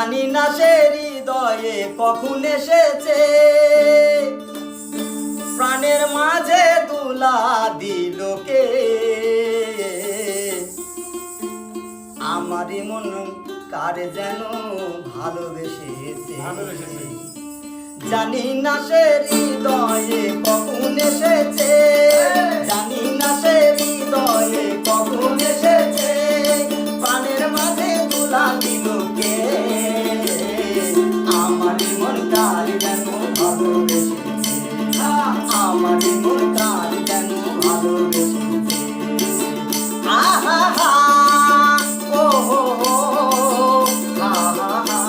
জানি না সে হৃদয়ে কখন এসেছে, প্রাণের মাঝে দুলা দিল কে। আমারই মন কার যেন ভালোবেসেছে, জানি না সে হৃদয়ে কখন এসেছে, জানি না সে হৃদয়ে কখন এসেছে, প্রাণের মাঝে দুলা দিল কে। আমারই মন কার যেন ভালোবেসেছে, আমারই মন কার যেন ভালোবেসেছে। আহা হা ও হো হো, আহা হা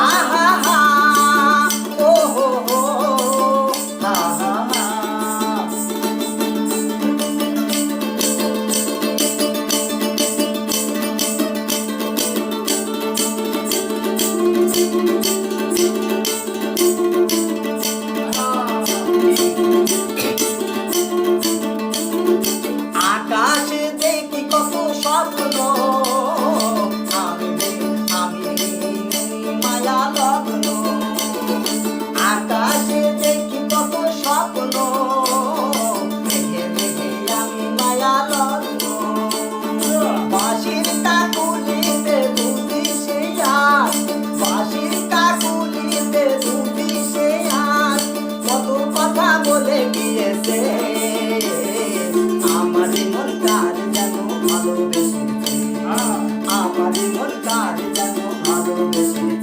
আহা হা ও হো হো, আহা হা। আকাশে দেখি কত স্বপ্ন, আমি মায়া লগ্ন। আকাশে দেখি কত স্বপ্ন, মেঘে মেঘে আমি মায়া লগ্ন। বাঁশির কাকুলিতে দুটি সে আজ, বাঁশির কাকুলিতে দুটি সে আজ, কত কথা বলে গিয়েছে। আমারই মন কার যেন ভালোবেসেছে, আমারই মন কার যেন ভালোবেসেছে।